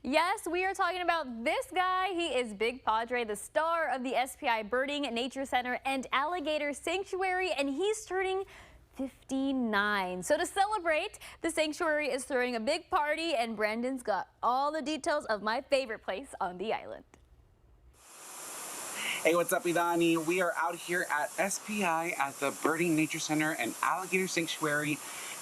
Yes, we are talking about this guy. He is Big Padre, the star of the SPI Birding Nature Center and Alligator Sanctuary, and he's turning 59. So to celebrate, the sanctuary is throwing a big party, and Brandon's got all the details of my favorite place on the island. Hey, what's up, Idani? We are out here at SPI at the Birding Nature Center and Alligator Sanctuary,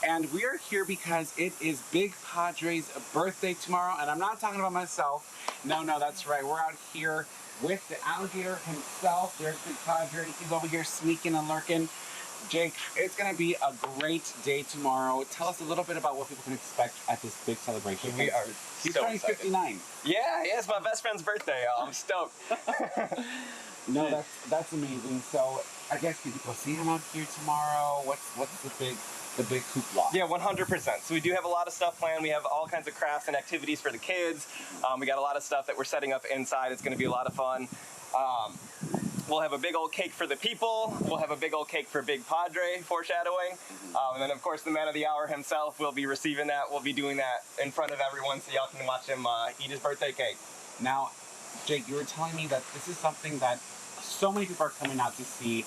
and we are here because it is Big Padre's birthday tomorrow, and I'm not talking about myself. No, that's right. We're out here with the alligator himself. There's Big Padre. He's over here sneaking and lurking. Jake, it's going to be a great day tomorrow. Tell us a little bit about what people can expect at this big celebration. We are He's so turning excited. 59. Yeah, it's my best friend's birthday. I'm stoked. No, that's amazing. So I guess can people see him out here tomorrow? What's the big hoopla? Yeah, 100%. So we do have a lot of stuff planned. We have all kinds of crafts and activities for the kids. We got a lot of stuff that we're setting up inside. It's going to be a lot of fun. We'll have a big old cake for the people. We'll have a big old cake for Big Padre, foreshadowing. And then, of course, the man of the hour himself will be receiving that. We'll be doing that in front of everyone so y'all can watch him eat his birthday cake. Now, Jake, you were telling me that this is something that so many people are coming out to see.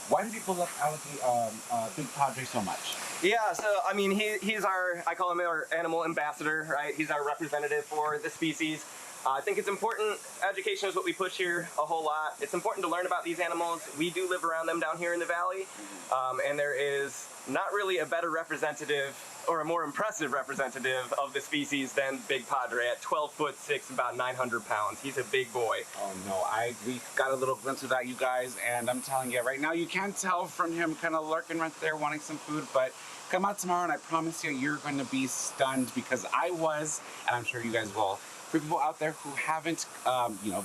Why do people love Big Padre so much? Yeah, so I mean, he's I call him our animal ambassador, right? He's our representative for the species. I think it's important. Education is what we push here a whole lot. It's important to learn about these animals. We do live around them down here in the valley, and there is not really a better representative or a more impressive representative of the species than Big Padre at 12'6", about 900 pounds. He's a big boy. Oh no, we got a little glimpse of that, you guys, and I'm telling you right now, you can't tell from him kind of lurking right there wanting some food, but come out tomorrow and I promise you, you're going to be stunned because I was, and I'm sure you guys will. For people out there who haven't,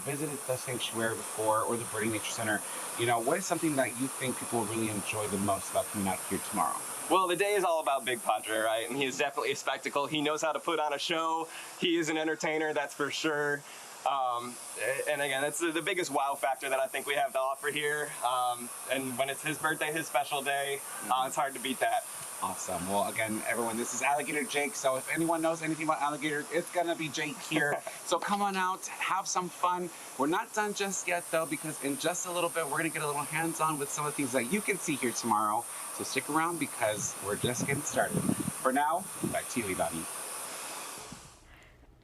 visited the sanctuary before or the Birding Nature Center, what is something that you think people will really enjoy the most about coming out here tomorrow? Well, the day is all about Big Padre, right? And he is definitely a spectacle. He knows how to put on a show. He is an entertainer, that's for sure. And again, that's the biggest wow factor that I think we have to offer here. And when it's his birthday, his special day, it's hard to beat that. Awesome. Well, again, everyone, this is Alligator Jake. So if anyone knows anything about alligator, it's going to be Jake here. So come on out, have some fun. We're not done just yet, though, because in just a little bit, we're going to get a little hands-on with some of the things that you can see here tomorrow. So stick around because we're just getting started. For now, back to you, Idani.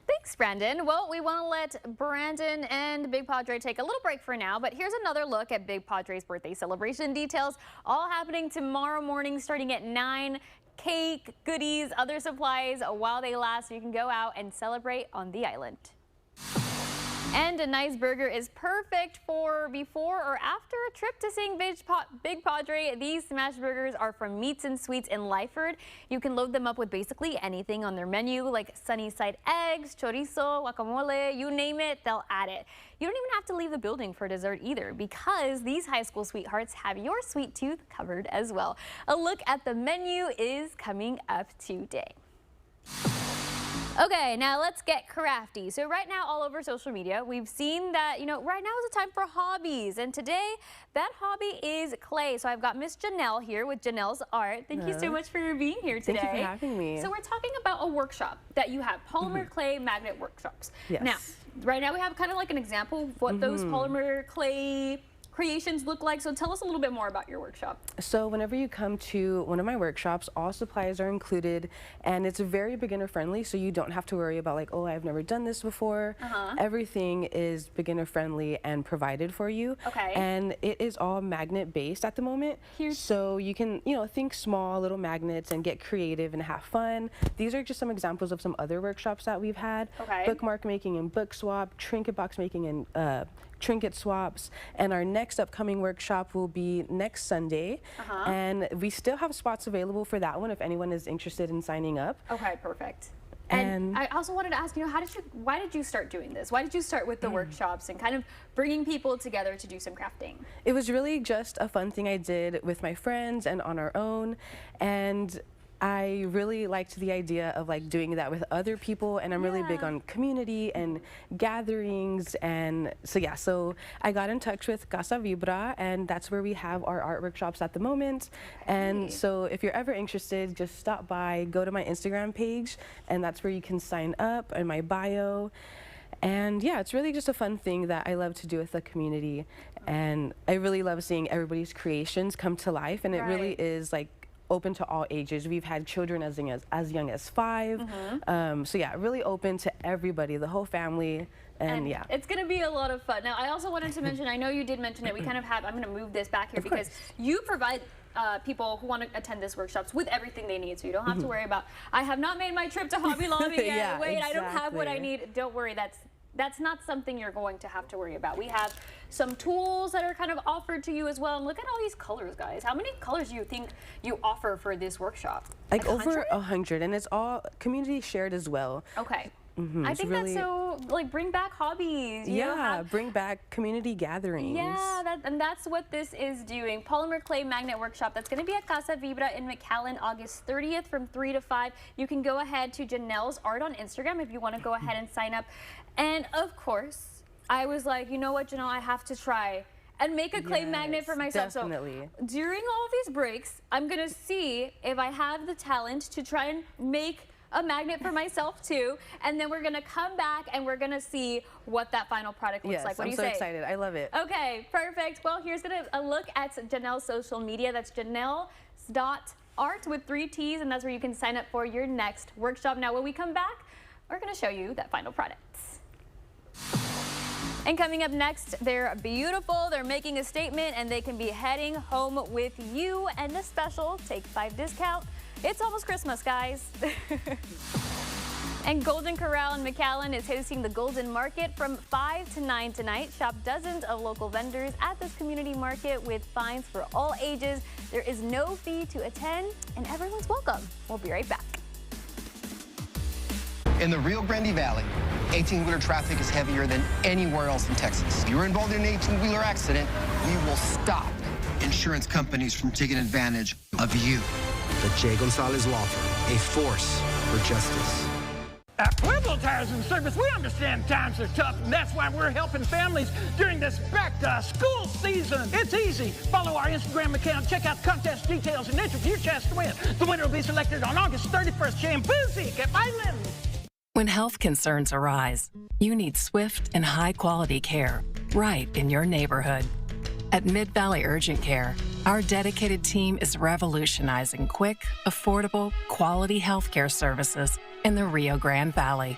Thanks, Brandon. Well, we want to let Brandon and Big Padre take a little break for now, but here's another look at Big Padre's birthday celebration details, all happening tomorrow morning starting at 9. Cake, goodies, other supplies while they last, so you can go out and celebrate on the island. And a nice burger is perfect for before or after a trip to seeing Big Padre. These smash burgers are from Meats and Sweets in Lyford. You can load them up with basically anything on their menu, like sunny side eggs, chorizo, guacamole, you name it, they'll add it. You don't even have to leave the building for dessert either, because these high school sweethearts have your sweet tooth covered as well. A look at the menu is coming up today. Okay, now let's get crafty. So right now all over social media, we've seen that, right now is a time for hobbies. And today, that hobby is clay. So I've got Miss Janelle here with Janelle's Art. Thank you so much for being here today. Thank you for having me. So we're talking about a workshop that you have, polymer clay magnet workshops. Yes. Now, right now we have kind of like an example of what those polymer clay creations look like. So tell us a little bit more about your workshop. So whenever you come to one of my workshops, all supplies are included, and it's very beginner friendly, so you don't have to worry about like, oh, I've never done this before. Everything is beginner friendly and provided for you. Okay. And it is all magnet based at the moment. So you can, think small little magnets and get creative and have fun. These are just some examples of some other workshops that we've had. Okay. Bookmark making and book swap, trinket box making and trinket swaps, and our next upcoming workshop will be next Sunday, and we still have spots available for that one if anyone is interested in signing up. Okay, perfect. And I also wanted to ask, why did you start doing this? Why did you start with the workshops and kind of bringing people together to do some crafting? It was really just a fun thing I did with my friends and on our own, and I really liked the idea of like doing that with other people, and I'm really big on community and gatherings, and so yeah, so I got in touch with Casa Vibra, and that's where we have our art workshops at the moment. And so if you're ever interested, just stop by, go to my Instagram page, and that's where you can sign up, in my bio. And yeah, it's really just a fun thing that I love to do with the community, and I really love seeing everybody's creations come to life, and it really is like open to all ages. We've had children as young as 5. So yeah, really open to everybody, the whole family. And yeah, it's going to be a lot of fun. Now, I also wanted to mention, I know you did mention it, we kind of have, I'm going to move this back here because you provide people who want to attend this workshops with everything they need, so you don't have to worry about, I have not made my trip to Hobby Lobby yet. Yeah, wait, I don't have what I need. Don't worry, that's not something you're going to have to worry about. We have some tools that are kind of offered to you as well. And look at all these colors, guys. How many colors do you think you offer for this workshop? Like over 100, and it's all community shared as well. Okay. I think that's so, like, bring back hobbies. Bring back community gatherings. Yeah, and that's what this is doing. Polymer Clay Magnet Workshop. That's going to be at Casa Vibra in McAllen, August 30th from 3 to 5. You can go ahead to Janelle's Art on Instagram if you want to go ahead and sign up. And of course, I was like, you know what, Janelle, I have to try and make a clay magnet for myself. Definitely. So during all these breaks, I'm going to see if I have the talent to try and make a magnet for myself too, and then we're gonna come back and we're gonna see what that final product looks like. What do you say? I'm so excited. I love it. Okay, perfect. Well, here's a look at Janelle's social media. That's Janelle.art with 3 T's, and that's where you can sign up for your next workshop. Now, when we come back, we're gonna show you that final product. And coming up next, they're beautiful, they're making a statement, and they can be heading home with you and a special Take 5 discount. It's almost Christmas, guys. And Golden Corral in McAllen is hosting the Golden Market from 5 to 9 tonight. Shop dozens of local vendors at this community market with finds for all ages. There is no fee to attend, and everyone's welcome. We'll be right back. In the Rio Grande Valley, 18-wheeler traffic is heavier than anywhere else in Texas. If you're involved in an 18-wheeler accident, we will stop insurance companies from taking advantage of you. The Jay Gonzalez Law Firm, a force for justice. At Pueblo Tires and Service, we understand times are tough, and that's why we're helping families during this back-to-school season. It's easy. Follow our Instagram account, check out contest details, and enter for your chance to win. The winner will be selected on August 31st. Shampoozy, at Island. When health concerns arise, you need swift and high-quality care right in your neighborhood. At Mid-Valley Urgent Care, our dedicated team is revolutionizing quick, affordable, quality healthcare services in the Rio Grande Valley.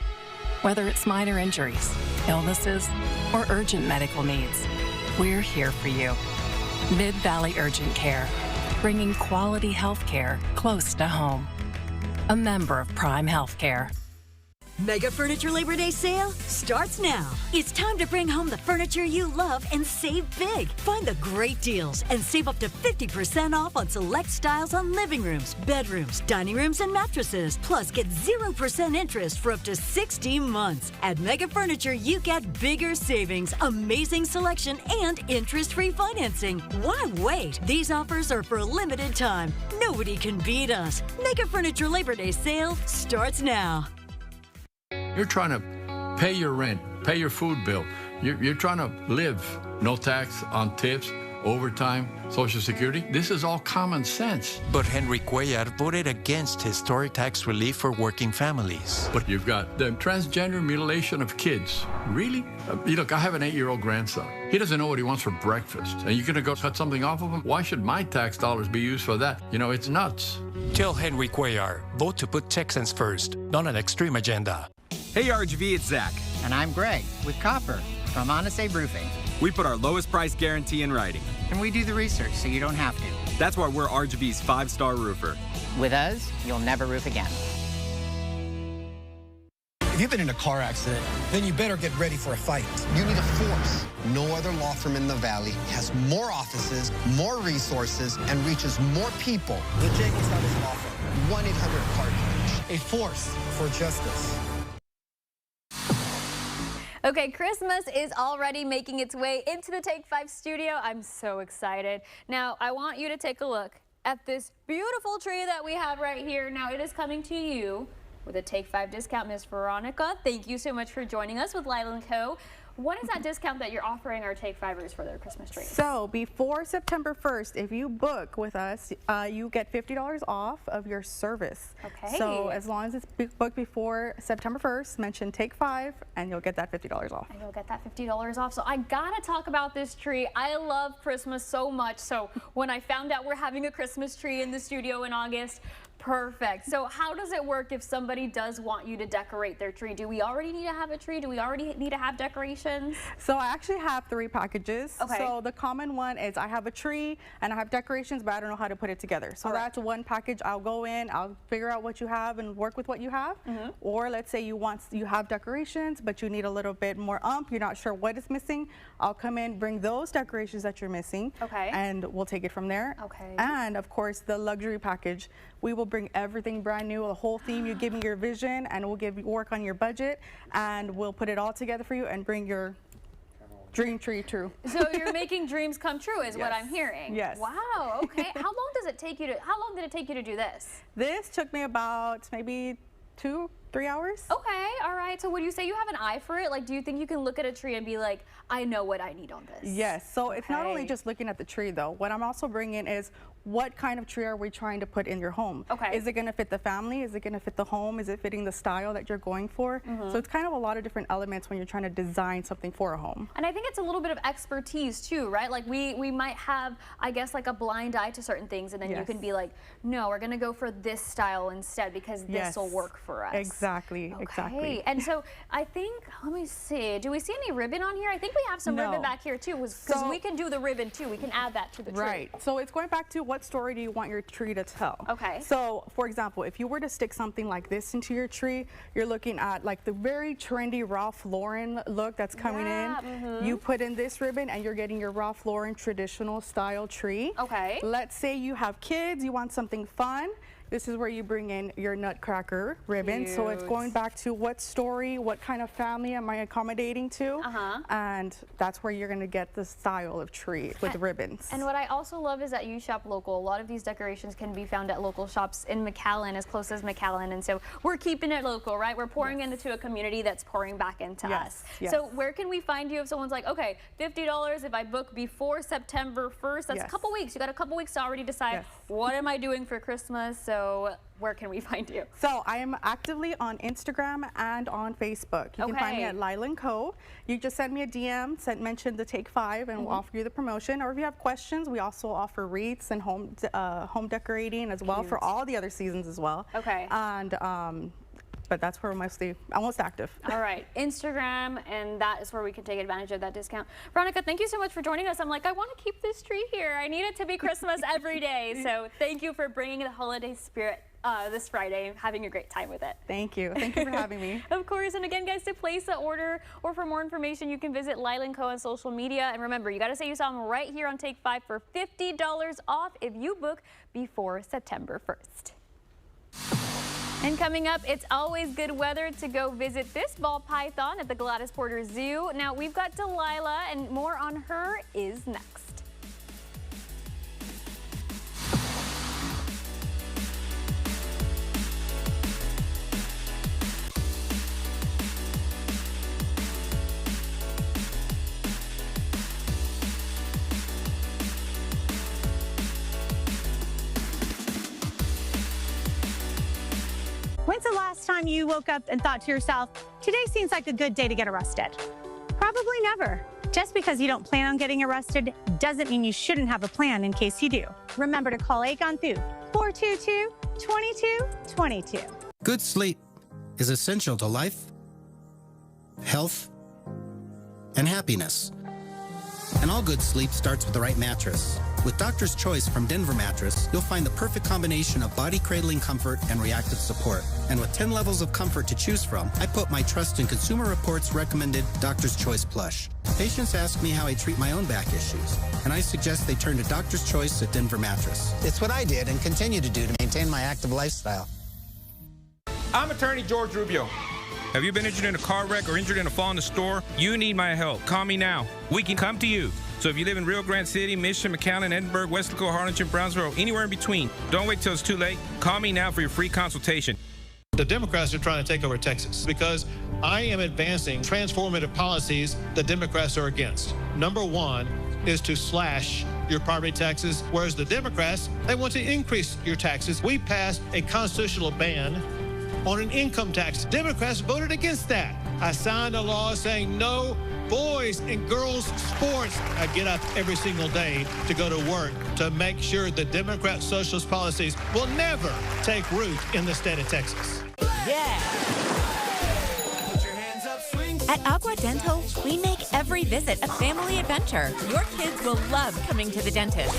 Whether it's minor injuries, illnesses, or urgent medical needs, we're here for you. Mid-Valley Urgent Care, bringing quality healthcare close to home. A member of Prime Healthcare. Mega Furniture Labor Day sale starts now. It's time to bring home the furniture you love and save big. Find the great deals and save up to 50% off on select styles on living rooms, bedrooms, dining rooms, and mattresses. Plus, get 0% interest for up to 60 months. At Mega Furniture, you get bigger savings, amazing selection, and interest-free financing. Why wait? These offers are for a limited time. Nobody can beat us. Mega Furniture Labor Day sale starts now. You're trying to pay your rent, pay your food bill. You're trying to live. No tax on tips, overtime, Social Security. This is all common sense. But Henry Cuellar voted against historic tax relief for working families. But you've got the transgender mutilation of kids. Really? Look, I have an 8-year-old grandson. He doesn't know what he wants for breakfast. And you're going to go cut something off of him? Why should my tax dollars be used for that? You know, it's nuts. Tell Henry Cuellar, vote to put Texans first, not an extreme agenda. Hey RGV, it's Zach. And I'm Greg with Copper from Odyssey Roofing. We put our lowest price guarantee in writing. And we do the research so you don't have to. That's why we're RGV's 5-star roofer. With us, you'll never roof again. If you've been in a car accident, then you better get ready for a fight. You need a force. No other law firm in the Valley has more offices, more resources, and reaches more people. The Jay Gonzalez Law Firm. 1-800-CARTRIDGE. A force for justice. Okay, Christmas is already making its way into the Take 5 studio. I'm so excited. Now, I want you to take a look at this beautiful tree that we have right here. Now it is coming to you with a Take 5 discount, Miss Veronica. Thank you so much for joining us with Lila & Co. What is that discount that you're offering our Take 5ers for their Christmas trees? So before September 1st, if you book with us, you get $50 off of your service. Okay. So as long as it's booked before September 1st, mention Take 5 and you'll get that $50 off. And you'll get that $50 off. So I gotta talk about this tree. I love Christmas so much. So when I found out we're having a Christmas tree in the studio in August, perfect. So how does it work if somebody does want you to decorate their tree? Do we already need to have a tree? Do we already need to have decorations? So I actually have 3 packages. Okay. So the common one is I have a tree and I have decorations, but I don't know how to put it together. So that's one package. I'll go in, I'll figure out what you have and work with what you have. Or let's say you have decorations, but you need a little bit more you're not sure what is missing. I'll come in, bring those decorations that you're missing. Okay. And we'll take it from there. Okay. And of course, the luxury package, we will bring everything brand new, the whole theme. You give me your vision and we'll work on your budget and we'll put it all together for you and bring your dream tree true. So you're making dreams come true is what I'm hearing. Yes. Wow, okay. How long did it take you to do this? This took me about maybe 2-3 hours. Okay, all right. So would you say you have an eye for it? Like, do you think you can look at a tree and be like, I know what I need on this? Yes, so it's not only just looking at the tree though. What I'm also bringing is what kind of tree are we trying to put in your home? Okay. Is it going to fit the family? Is it going to fit the home? Is it fitting the style that you're going for? So it's kind of a lot of different elements when you're trying to design something for a home. And I think it's a little bit of expertise too, right? Like we might have, I guess, like a blind eye to certain things, and then you can be like, no, we're going to go for this style instead because this will work for us. Exactly, exactly. And so I think, let me see, do we see any ribbon on here? I think we have some ribbon back here too, because we can do the ribbon too. We can add that to the tree. Right, so it's going back to what story do you want your tree to tell? Okay. So for example, if you were to stick something like this into your tree, you're looking at like the very trendy Ralph Lauren look that's coming in. You put in this ribbon and you're getting your Ralph Lauren traditional style tree. Okay. Let's say you have kids, you want something fun. This is where you bring in your Nutcracker ribbon. So it's going back to what story, what kind of family am I accommodating to? And that's where you're going to get the style of tree with ribbons. And what I also love is that you shop local. A lot of these decorations can be found at local shops in McAllen, as close as McAllen. And so we're keeping it local, right? We're pouring into a community that's pouring back into us. So where can we find you if someone's like, okay, $50 if I book before September 1st? That's a couple weeks. You got a couple weeks to already decide what am I doing for Christmas. So where can we find you? So I am actively on Instagram and on Facebook. You can find me at Lila & Co. You just send me a DM, mention the Take 5, and we'll offer you the promotion. Or if you have questions, we also offer wreaths and home decorating as well for all the other seasons as well. Okay. And but that's where I'm most active. All right, Instagram, and that is where we can take advantage of that discount. Veronica, thank you so much for joining us. I'm like, I want to keep this tree here. I need it to be Christmas every day. So thank you for bringing the holiday spirit this Friday and having a great time with it. Thank you. Thank you for having me. Of course, and again, guys, to place an order or for more information, you can visit Lila & Co. on social media. And remember, you got to say you saw them right here on Take 5 for $50 off if you book before September 1st. And coming up, it's always good weather to go visit this ball python at the Gladys Porter Zoo. Now, we've got Delilah, and more on her is next. When's the last time you woke up and thought to yourself, today seems like a good day to get arrested? Probably never. Just because you don't plan on getting arrested doesn't mean you shouldn't have a plan in case you do. Remember to call Aegon Thu, 422-2222. Good sleep is essential to life, health, and happiness. And all good sleep starts with the right mattress. With Doctor's Choice from Denver Mattress, you'll find the perfect combination of body cradling comfort and reactive support. And with 10 levels of comfort to choose from, I put my trust in Consumer Reports' recommended Doctor's Choice Plush. Patients ask me how I treat my own back issues, and I suggest they turn to Doctor's Choice at Denver Mattress. It's what I did and continue to do to maintain my active lifestyle. I'm attorney George Rubio. Have you been injured in a car wreck or injured in a fall in the store? You need my help. Call me now. We can come to you. So if you live in Rio Grande City, Mission, McAllen, Edinburgh, Weslaco, Harlingen, Brownsville, or anywhere in between, don't wait till it's too late. Call me now for your free consultation. The Democrats are trying to take over Texas because I am advancing transformative policies the Democrats are against. Number one is to slash your property taxes, whereas the Democrats, they want to increase your taxes. We passed a constitutional ban on an income tax. Democrats voted against that. I signed a law saying no boys and girls sports. I get up every single day to go to work to make sure the Democrat socialist policies will never take root in the state of Texas. Yeah. At Agua Dental, we make every visit a family adventure. Your kids will love coming to the dentist.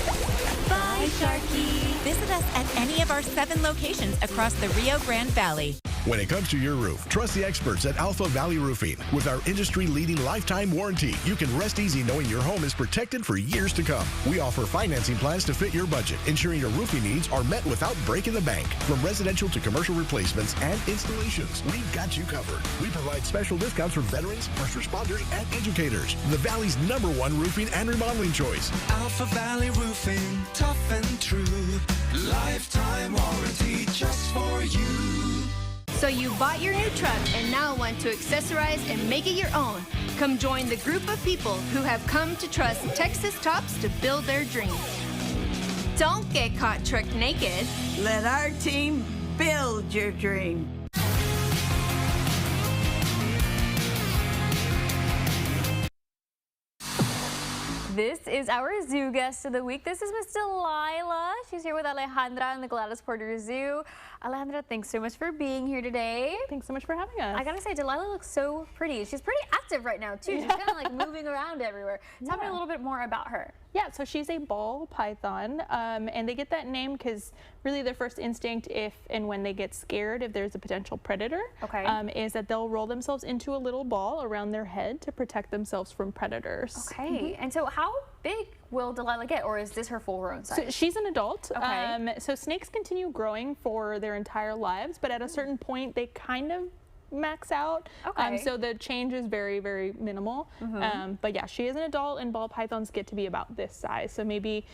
Bye, Sharky. Visit us at any of our 7 locations across the Rio Grande Valley. When it comes to your roof, trust the experts at Alpha Valley Roofing. With our industry-leading lifetime warranty, you can rest easy knowing your home is protected for years to come. We offer financing plans to fit your budget, ensuring your roofing needs are met without breaking the bank. From residential to commercial replacements and installations, we've got you covered. We provide special discounts for veterans, first responders, and educators. The Valley's #1 roofing and remodeling choice. Alpha Valley Roofing, tough and true. Lifetime warranty just for you. So you bought your new truck and now want to accessorize and make it your own. Come join the group of people who have come to trust Texas Tops to build their dreams. Don't get caught truck naked. Let our team build your dream. This is our zoo guest of the week. This is Miss Delilah. She's here with Alejandra in the Gladys Porter Zoo. Alejandra, thanks so much for being here today. Thanks so much for having us. I gotta say, Delilah looks so pretty. She's pretty active right now too. She's kind of like moving around everywhere. Tell me a little bit more about her. Yeah, so she's a ball python, and they get that name because really their first instinct, if and when they get scared, if there's a potential predator, is that they'll roll themselves into a little ball around their head to protect themselves from predators. Okay, and so how big will Delilah get, or is this her full grown size? So she's an adult. Okay. So snakes continue growing for their entire lives, but at a certain point they kind of max out. Okay. So the change is very, very minimal. But yeah, she is an adult, and ball pythons get to be about this size. So maybe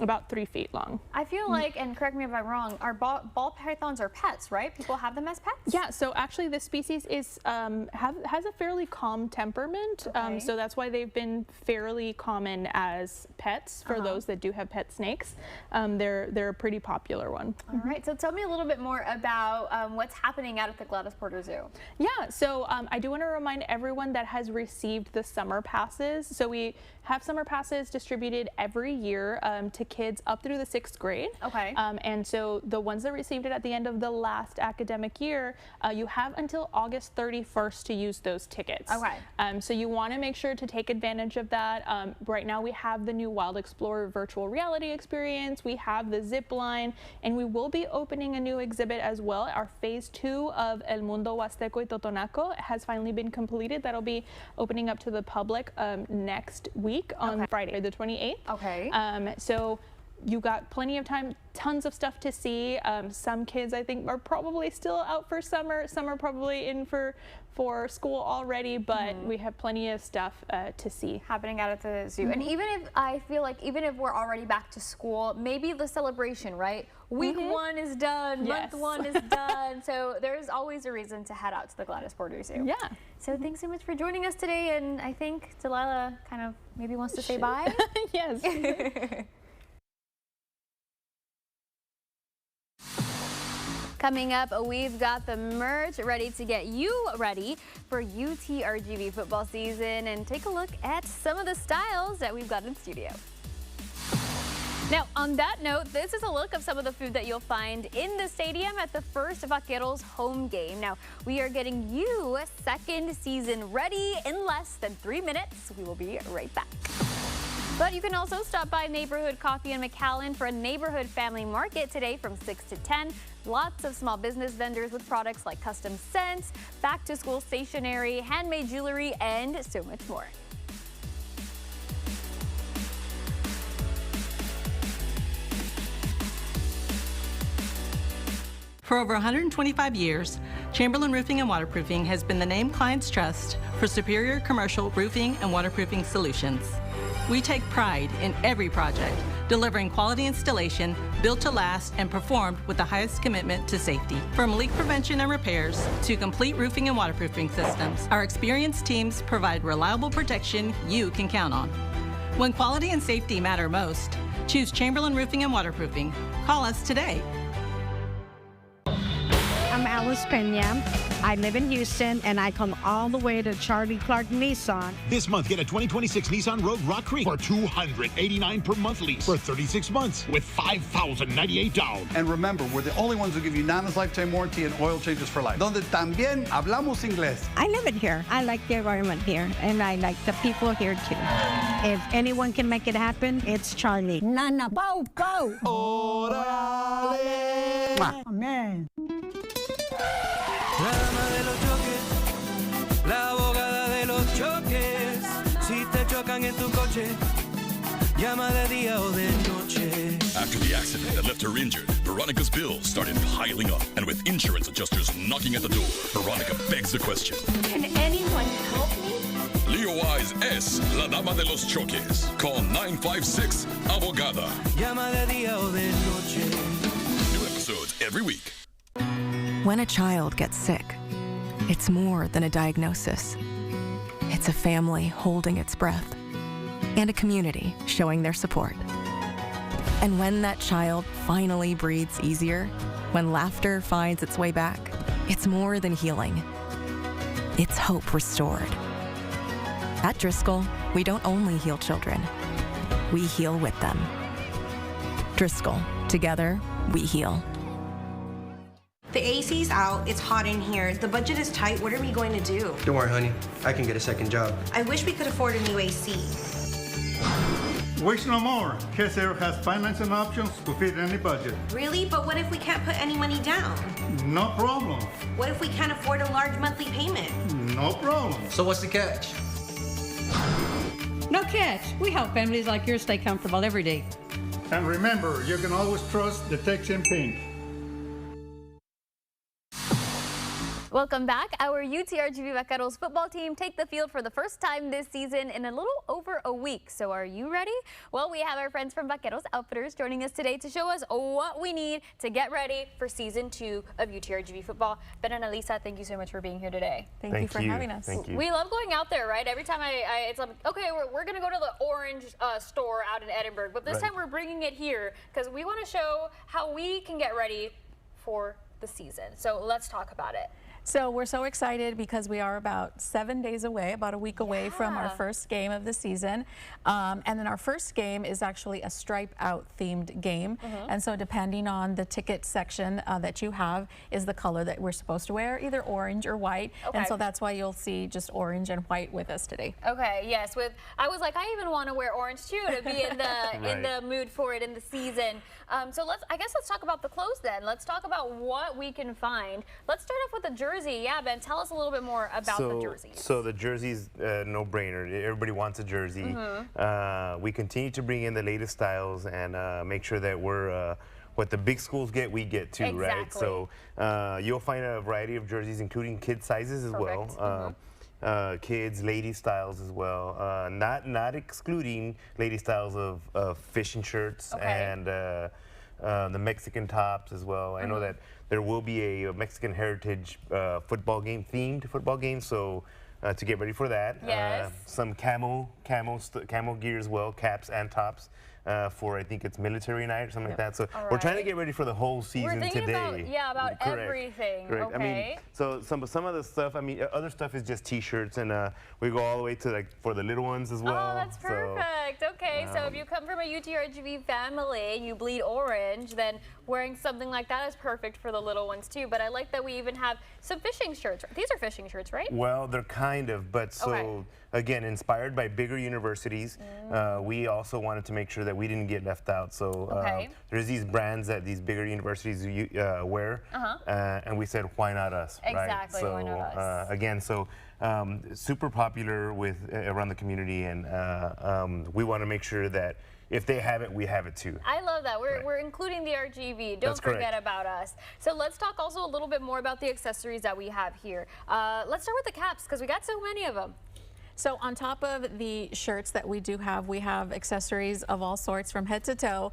about 3 feet long. I feel like, and correct me if I'm wrong, our ball pythons are pets, right? People have them as pets? Yeah, so actually this species is has a fairly calm temperament, so that's why they've been fairly common as pets for those that do have pet snakes. They're a pretty popular one. All right, so tell me a little bit more about what's happening out at the Gladys Porter Zoo. Yeah, so I do want to remind everyone that has received the summer passes. So we have summer passes distributed every year to kids up through the 6th grade. Okay. And so the ones that received it at the end of the last academic year, you have until August 31st to use those tickets. Okay. So you want to make sure to take advantage of that. Right now we have the new Wild Explorer virtual reality experience, we have the zip line, and we will be opening a new exhibit as well. Our phase 2 of El Mundo Huasteco y Totonaco has finally been completed. That'll be opening up to the public next week on Friday the 28th. Okay. So you got plenty of time, tons of stuff to see. Some kids I think are probably still out for summer, some are probably in for school already, but we have plenty of stuff to see happening out at the zoo. And even if I feel like even if we're already back to school, maybe the celebration, right? Week 1 is done, month 1 is done, so there's always a reason to head out to the Gladys Porter Zoo. Yeah. So thanks so much for joining us today, and I think Delilah kind of maybe wants to say bye. Yes. Coming up, we've got the merch ready to get you ready for UTRGV football season, and take a look at some of the styles that we've got in studio. Now, on that note, this is a look of some of the food that you'll find in the stadium at the first Vaqueros home game. Now, we are getting you second season ready in less than 3 minutes. We will be right back. But you can also stop by Neighborhood Coffee in McAllen for a neighborhood family market today from 6 to 10. Lots of small business vendors with products like custom scents, back-to-school stationery, handmade jewelry, and so much more. For For over 125 years, Chamberlain Roofing and Waterproofing has been the name clients trust for superior commercial roofing and waterproofing solutions. We take pride in every project, delivering quality installation, built to last and performed with the highest commitment to safety. From leak prevention and repairs to complete roofing and waterproofing systems, our experienced teams provide reliable protection you can count on. When quality and safety matter most, choose Chamberlain Roofing and Waterproofing. Call us today. I'm Alice Pena. I live in Houston, and I come all the way to Charlie Clark Nissan. This month, get a 2026 Nissan Rogue Rock Creek for $289 per month lease for 36 months with $5,098 down. And remember, we're the only ones who give you Nana's lifetime warranty and oil changes for life. Donde también hablamos inglés. I live in here. I like the environment here, and I like the people here too. If anyone can make it happen, it's Charlie. Nana, bow, bow. Orale. Amen. La dama de los choques, la abogada de los choques. Si te chocan en tu coche, llama de día o de noche. After the accident that left her injured, Veronica's bills started piling up. And with insurance adjusters knocking at the door, Veronica begs the question. Can anyone help me? Leo Wise es la dama de los choques. Call 956-ABOGADA. Llama de día o de noche. New episodes every week. When a child gets sick, it's more than a diagnosis. It's a family holding its breath and a community showing their support. And when that child finally breathes easier, when laughter finds its way back, it's more than healing. It's hope restored. At Driscoll, we don't only heal children, we heal with them. Driscoll, together, we heal. The AC's out, it's hot in here, the budget is tight, what are we going to do? Don't worry, honey. I can get a second job. I wish we could afford a new AC. Wish no more. KSAIR has financing options to fit any budget. Really? But what if we can't put any money down? No problem. What if we can't afford a large monthly payment? No problem. So what's the catch? No catch. We help families like yours stay comfortable every day. And remember, you can always trust the Texan Pink. Welcome back. Our UTRGV Vaqueros football team take the field for the first time this season in a little over a week. So are you ready? Well, we have our friends from Vaqueros Outfitters joining us today to show us what we need to get ready for season 2 of UTRGV football. Ben and Elisa, thank you so much for being here today. Thank you for having us. Thank you. We love going out there, right? Every time it's like, okay, we're going to go to the Orange store out in Edinburgh, but this time we're bringing it here because we want to show how we can get ready for the season. So let's talk about it. So we're so excited because we are about 7 days away, about a week away from our first game of the season. And then our first game is actually a stripe out themed game. And so depending on the ticket section that you have is the color that we're supposed to wear, either orange or white. And so that's why you'll see just orange and white with us today. Okay, yes. I was like, I even want to wear orange too to be in the in the mood for it in the season. So I guess let's talk about the clothes then. Let's talk about what we can find. Let's start off with the jersey. Yeah, Ben, tell us a little bit more about the jerseys. So the jersey's no-brainer. Everybody wants a jersey. We continue to bring in the latest styles and make sure that we're what the big schools get, we get too, right? So you'll find a variety of jerseys, including kid sizes as well. Kids, lady styles as well. Not excluding lady styles of fishing shirts and the Mexican tops as well. I know that there will be a Mexican heritage themed football game, so to get ready for that. Some camo gear as well, caps and tops. For I think it's military night or something like that. So we're trying to get ready for the whole season today. About everything. Correct. Okay. I mean, so some of the stuff. I mean, other stuff is just T-shirts, and we go all the way to for the little ones as well. Oh, that's perfect. Okay, so if you come from a UTRGV family and you bleed orange, then wearing something like that is perfect for the little ones too. But I like that we even have some fishing shirts. These are fishing shirts, right? Well, they're kind of, but so again, inspired by bigger universities, we also wanted to make sure that we didn't get left out. So there's these brands that these bigger universities wear, and we said, why not us? Exactly, right? So, why not us? again, so super popular with around the community, and we want to make sure that if they have it, we have it too. I love that. We're including the RGV. Don't forget about us. So let's talk also a little bit more about the accessories that we have here. Let's start with the caps, because we got so many of them. So on top of the shirts that we do have, we have accessories of all sorts from head to toe.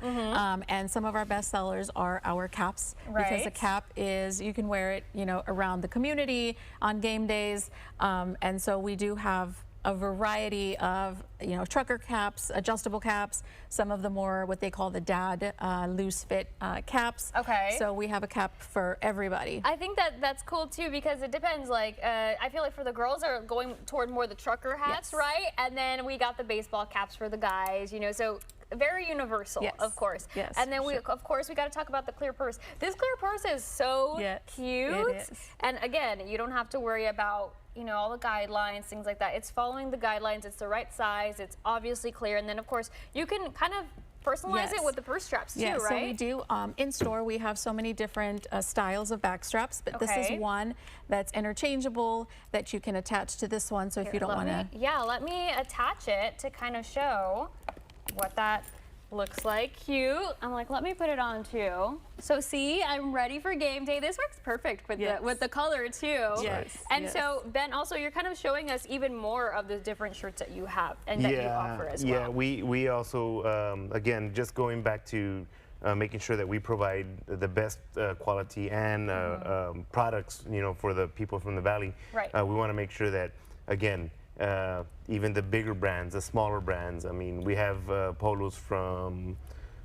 And some of our best sellers are our caps. Because a cap is, you can wear it, you know, around the community on game days. And so we do have a variety of, you know, trucker caps, adjustable caps, some of the more what they call the dad loose fit caps. So we have a cap for everybody. I think that's cool too, because it depends. Like I feel like for the girls are going toward more the trucker hats, right? And then we got the baseball caps for the guys, you know, so very universal, of course. And then of course we got to talk about the clear purse. This clear purse is so cute. It is. And again, you don't have to worry about, you know, all the guidelines, things like that. It's following the guidelines. It's the right size. It's obviously clear. And then of course you can kind of personalize it with the purse straps too, right? So we do. In store, we have so many different styles of back straps, but this is one that's interchangeable that you can attach to this one. So if you don't want to. Yeah, let me attach it to kind of show what that looks like. Cute. I'm like, let me put it on too. So see, I'm ready for game day. This works perfect with the color too. And so Ben, also you're kind of showing us even more of the different shirts that you have and that you offer as well. Yeah, we also again, just going back to making sure that we provide the best quality and products, you know, for the people from the Valley. We want to make sure that, again, even the bigger brands, the smaller brands. I mean, we have polos from,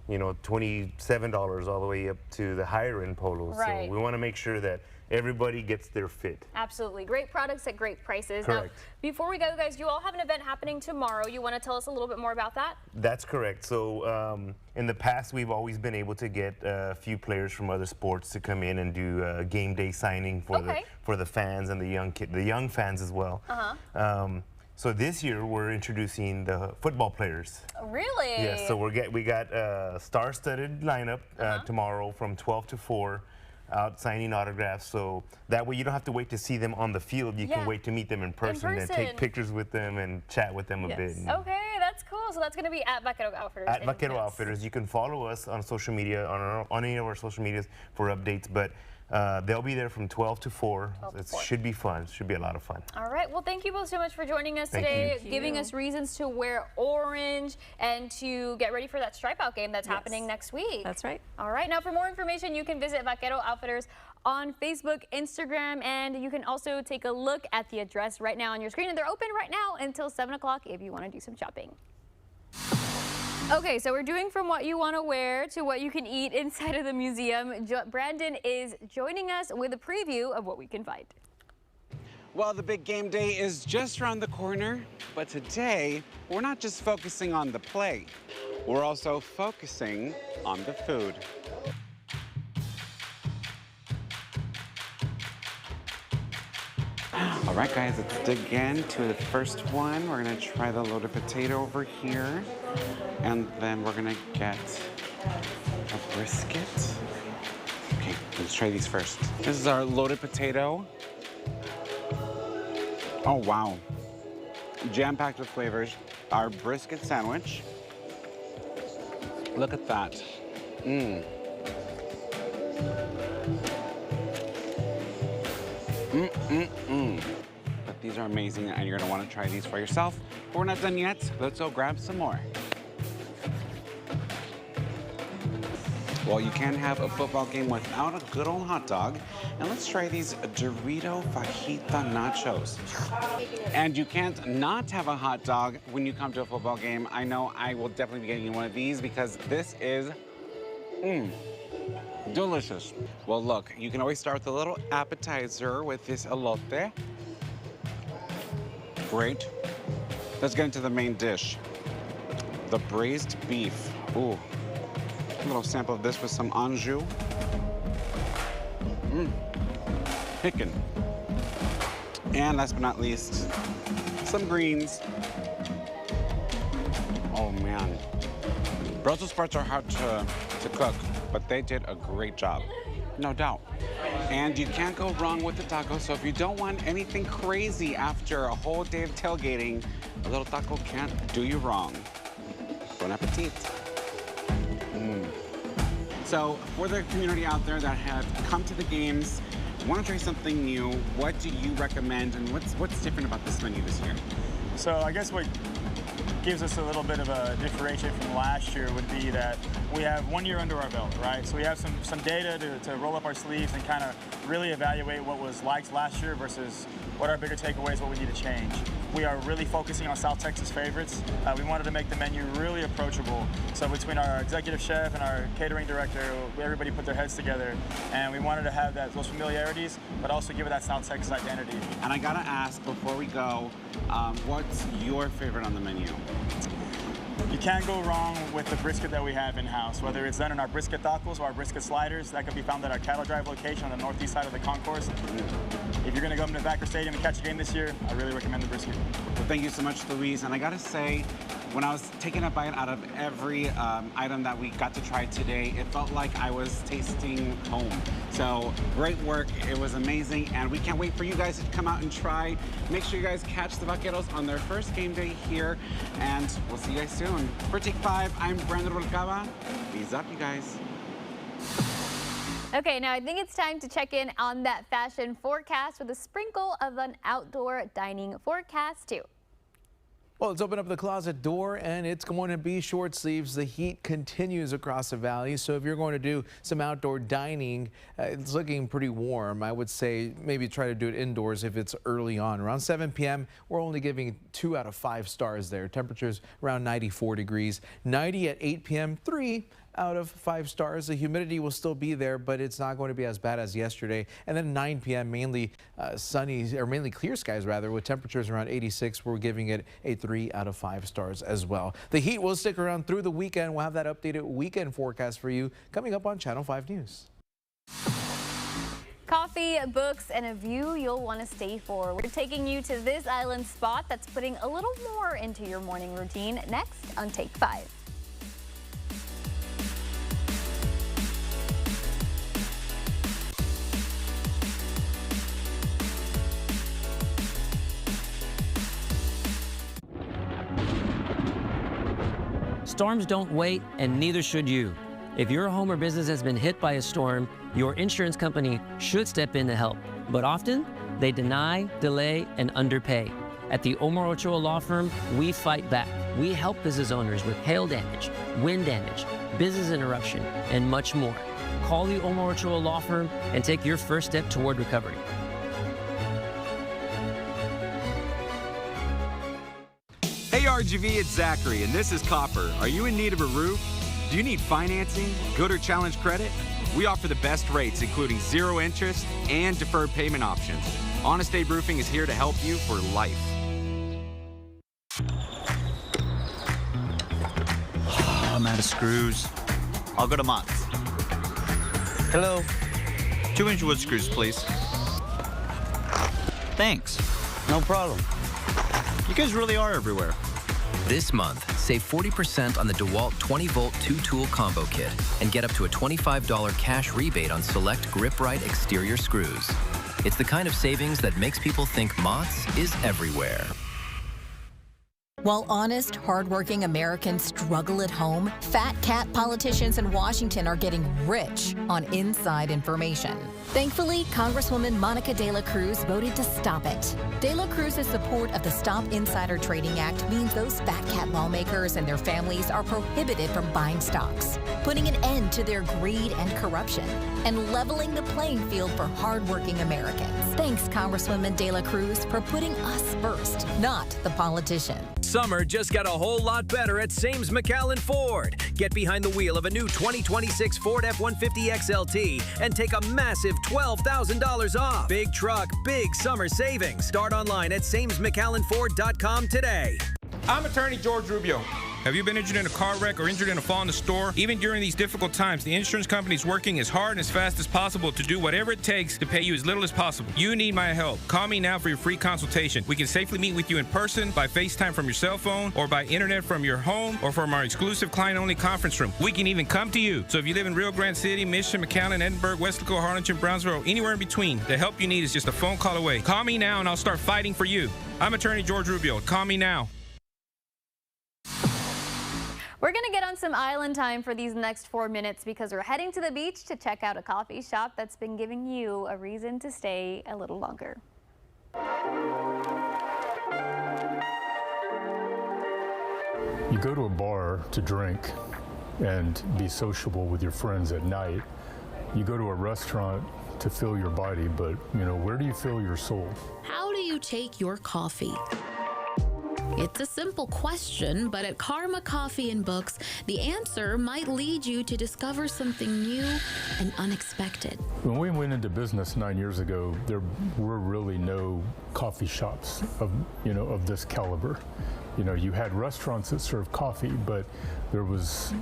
you know, $27 all the way up to the higher end polos. So we want to make sure that everybody gets their fit. Absolutely. Great products at great prices. Correct. Now, before we go, guys, you all have an event happening tomorrow. You want to tell us a little bit more about that? That's correct. So in the past, we've always been able to get a few players from other sports to come in and do a game day signing for the fans and the young fans as well. So this year we're introducing the football players. Really? Yes. So we got a star-studded lineup tomorrow from 12 to 4. Out signing autographs, so that way you don't have to wait to see them on the field. You can wait to meet them in person and take pictures with them and chat with them a bit. Okay, that's cool. So that's going to be at Vaquero Outfitters. At Vaquero Outfitters. You can follow us on social media, on any of our social medias for updates, but they'll be there from 12 to 4. It should be fun. It should be a lot of fun. All right. Well, thank you both so much for joining us today, giving us reasons to wear orange and to get ready for that stripe out game that's happening next week. That's right. All right. Now, for more information, you can visit Vaquero Outfitters on Facebook, Instagram, and you can also take a look at the address right now on your screen. And they're open right now until 7 o'clock if you want to do some shopping. Okay, so we're doing from what you want to wear to what you can eat inside of the museum. Brandon is joining us with a preview of what we can find. Well, the big game day is just around the corner, but today we're not just focusing on the play. We're also focusing on the food. All right, guys, let's dig into the first one. We're gonna try the loaded potato over here, and then we're gonna get a brisket. Okay, let's try these first. This is our loaded potato. Oh, wow. Jam-packed with flavors. Our brisket sandwich. Look at that. Mmm. But these are amazing, and you're gonna want to try these for yourself. But we're not done yet. Let's go grab some more. Well, you can't have a football game without a good old hot dog. And let's try these Dorito Fajita Nachos. And you can't not have a hot dog when you come to a football game. I know I will definitely be getting one of these because this is, delicious. Well, look, you can always start with a little appetizer with this elote. Great. Let's get into the main dish. The braised beef. Ooh. A little sample of this with some anjou. Chicken. And last but not least, some greens. Oh man. Brussels sprouts are hard to cook, but they did a great job. No doubt. And you can't go wrong with the taco, so if you don't want anything crazy after a whole day of tailgating, a little taco can't do you wrong. Bon appetit. So for the community out there that have come to the games, want to try something new, what do you recommend and what's different about this menu this year? So I guess what gives us a little bit of a differentiation from last year would be that we have 1 year under our belt, right? So we have some data to roll up our sleeves and kind of really evaluate what was liked last year versus what our bigger takeaways, what we need to change. We are really focusing on South Texas favorites. We wanted to make the menu really approachable. So between our executive chef and our catering director, everybody put their heads together, and we wanted to have those familiarities, but also give it that South Texas identity. And I gotta ask before we go, what's your favorite on the menu? You can't go wrong with the brisket that we have in-house, whether it's done in our brisket tacos or our brisket sliders. That can be found at our Cattle Drive location on the northeast side of the concourse. If you're going to go into Backer Stadium and catch a game this year, I really recommend the brisket. Well, thank you so much, Luis. And I got to say, when I was taking a bite out of every item that we got to try today, it felt like I was tasting home. So great work. It was amazing. And we can't wait for you guys to come out and try. Make sure you guys catch the Vaqueros on their first game day here. And we'll see you guys soon. For Take 5, I'm Brandon Rubalcaba. Peace up, you guys. Okay, now I think it's time to check in on that fashion forecast with a sprinkle of an outdoor dining forecast too. Well, let's open up the closet door, and it's going to be short sleeves. The heat continues across the valley, so if you're going to do some outdoor dining, it's looking pretty warm. I would say maybe try to do it indoors if it's early on. Around 7 p.m., we're only giving 2 out of 5 stars there. Temperatures around 94 degrees. 90 at 8 p.m., 3 out of 5 stars. The humidity will still be there, but it's not going to be as bad as yesterday. And then 9 p.m. mainly sunny, or mainly clear skies rather, with temperatures around 86. We're giving it a 3 out of 5 stars as well. The heat will stick around through the weekend. We'll have that updated weekend forecast for you coming up on Channel 5 News. Coffee, books, and a view you'll want to stay for. We're taking you to this island spot that's putting a little more into your morning routine next on Take 5. Storms don't wait, and neither should you. If your home or business has been hit by a storm, your insurance company should step in to help. But often, they deny, delay, and underpay. At the Omar Ochoa Law Firm, we fight back. We help business owners with hail damage, wind damage, business interruption, and much more. Call the Omar Ochoa Law Firm and take your first step toward recovery. Hey RGV, it's Zachary, and this is Copper. Are you in need of a roof? Do you need financing, good or challenge credit? We offer the best rates, including 0 interest and deferred payment options. Honest Abe Roofing is here to help you for life. I'm out of screws. I'll go to Mott's. Hello. 2-inch wood screws, please. Thanks. No problem. You guys really are everywhere. This month, save 40% on the DeWalt 20-volt 2-tool combo kit and get up to a $25 cash rebate on select GripRite exterior screws. It's the kind of savings that makes people think Mott's is everywhere. While honest, hardworking Americans struggle at home, fat cat politicians in Washington are getting rich on inside information. Thankfully, Congresswoman Monica De La Cruz voted to stop it. De La Cruz's support of the Stop Insider Trading Act means those fat cat lawmakers and their families are prohibited from buying stocks, putting an end to their greed and corruption, and leveling the playing field for hardworking Americans. Thanks, Congresswoman De La Cruz, for putting us first, not the politician. Summer just got a whole lot better at Sames McAllen Ford. Get behind the wheel of a new 2026 Ford F-150 XLT and take a massive $12,000 off. Big truck, big summer savings. Start online at SamesMcAllenFord.com today. I'm attorney George Rubio, Have you been injured in a car wreck or injured in a fall in the store? Even during these difficult times, the insurance company is working as hard and as fast as possible to do whatever it takes to pay you as little as possible. You need my help. Call me now for your free consultation. We can safely meet with you in person, by FaceTime from your cell phone, or by internet from your home, or from our exclusive client-only conference room. We can even come to you. So if you live in Rio Grande City, Mission, McAllen, Edinburgh, Westlaco, Harlingen, Brownsville, or anywhere in between, the help you need is just a phone call away. Call me now and I'll start fighting for you. I'm attorney George Rubio. Call me now. We're going to get on some island time for these next 4 minutes because we're heading to the beach to check out a coffee shop that's been giving you a reason to stay a little longer. You go to a bar to drink and be sociable with your friends at night. You go to a restaurant to fill your body, but where do you fill your soul? How do you take your coffee? It's a simple question, but at Karma Coffee and Books, the answer might lead you to discover something new and unexpected. When we went into business 9 years ago, there were really no coffee shops of this caliber. You had restaurants that served coffee, but there was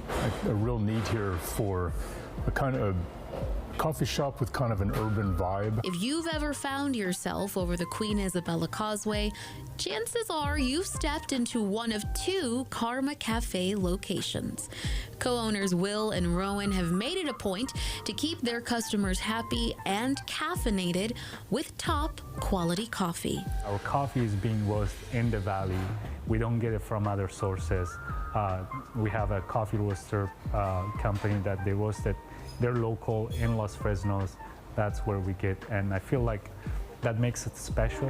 a real need here for a kind of coffee shop with kind of an urban vibe. If you've ever found yourself over the Queen Isabella Causeway, chances are you've stepped into one of 2 Karma Cafe locations. Co-owners Will and Rowan have made it a point to keep their customers happy and caffeinated with top quality coffee. Our coffee is being roasted in the valley. We don't get it from other sources. We have a coffee roaster company that they roasted. They're local in Los Fresnos. That's where we get, and I feel like that makes it special.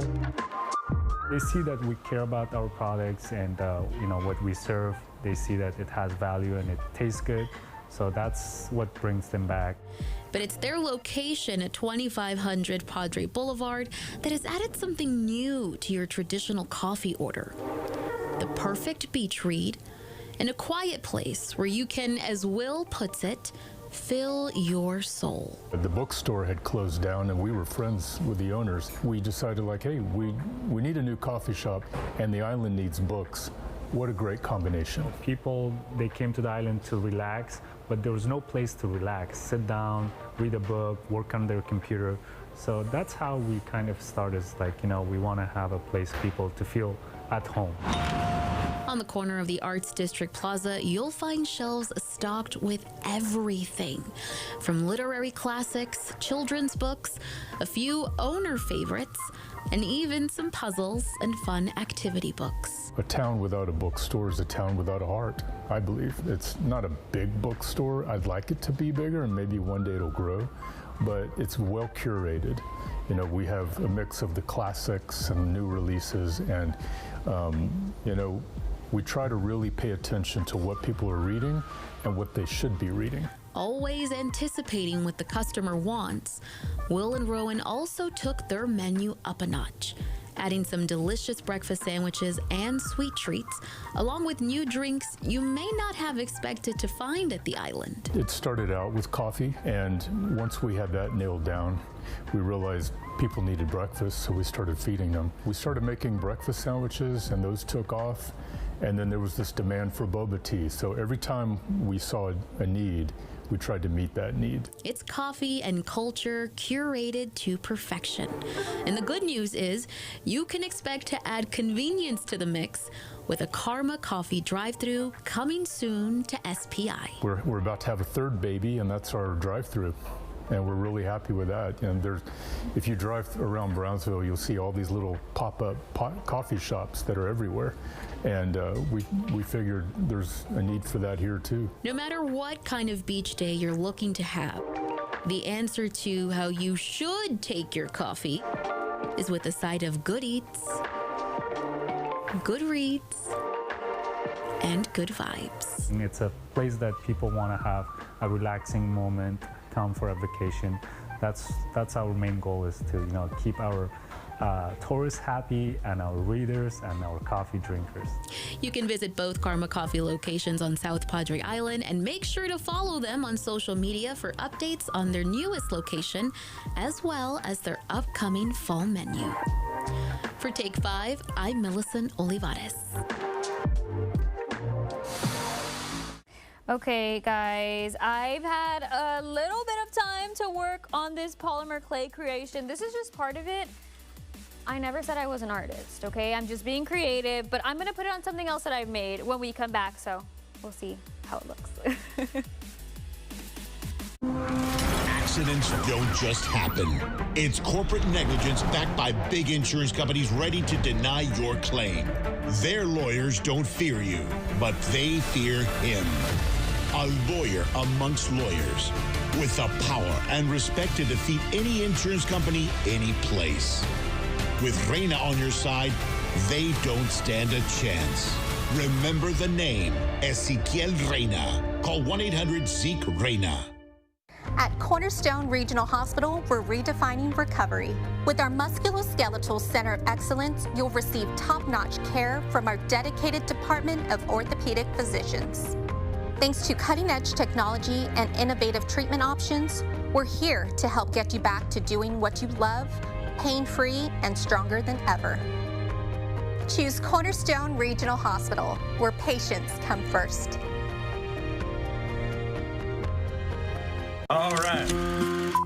They see that we care about our products and what we serve. They see that it has value and it tastes good. So that's what brings them back. But it's their location at 2500 Padre Boulevard that has added something new to your traditional coffee order. The perfect beach read and a quiet place where you can, as Will puts it, fill your soul. The bookstore had closed down and we were friends with the owners. We decided hey, we need a new coffee shop and the island needs books. What a great combination. People, they came to the island to relax, but there was no place to relax. Sit down, read a book, work on their computer. So that's how we kind of started, we want to have a place people to feel at home. On the corner of the Arts District Plaza, you'll find shelves stocked with everything, from literary classics, children's books, a few owner favorites, and even some puzzles and fun activity books. A town without a bookstore is a town without a heart, I believe. It's not a big bookstore. I'd like it to be bigger and maybe one day it'll grow, but it's well curated. We have a mix of the classics and new releases, and we try to really pay attention to what people are reading and what they should be reading. Always anticipating what the customer wants, Will and Rowan also took their menu up a notch, adding some delicious breakfast sandwiches and sweet treats, along with new drinks you may not have expected to find at the island. It started out with coffee, and once we had that nailed down, we realized people needed breakfast, so we started feeding them. We started making breakfast sandwiches, and those took off. And then there was this demand for boba tea. So every time we saw a need, we tried to meet that need. It's coffee and culture curated to perfection. And the good news is you can expect to add convenience to the mix with a Karma Coffee drive-thru coming soon to SPI. We're about to have a 3rd baby, and that's our drive-thru. And we're really happy with that. And if you drive around Brownsville, you'll see all these little pop-up coffee shops that are everywhere. And we figured there's a need for that here too. No matter what kind of beach day you're looking to have, the answer to how you should take your coffee is with a side of good eats, good reads, and good vibes. It's a place that people want to have a relaxing moment, come for a vacation. That's our main goal, is to keep our tourists happy and our readers and our coffee drinkers. You can visit both Karma Coffee locations on South Padre Island and make sure to follow them on social media for updates on their newest location as well as their upcoming fall menu. For Take 5, I'm Millicent Olivares. Okay, guys, I've had a little bit of time to work on this polymer clay creation. This is just part of it. I never said I was an artist, okay? I'm just being creative, but I'm gonna put it on something else that I've made when we come back, so we'll see how it looks. Accidents don't just happen. It's corporate negligence backed by big insurance companies ready to deny your claim. Their lawyers don't fear you, but they fear him. A lawyer amongst lawyers with the power and respect to defeat any insurance company, any place. With Reina on your side, they don't stand a chance. Remember the name, Ezequiel Reina. Call 1-800-ZEKE-REINA. At Cornerstone Regional Hospital, we're redefining recovery. With our Musculoskeletal Center of Excellence, you'll receive top-notch care from our dedicated department of orthopedic physicians. Thanks to cutting-edge technology and innovative treatment options, we're here to help get you back to doing what you love, pain-free and stronger than ever. Choose Cornerstone Regional Hospital, where patients come first. All right.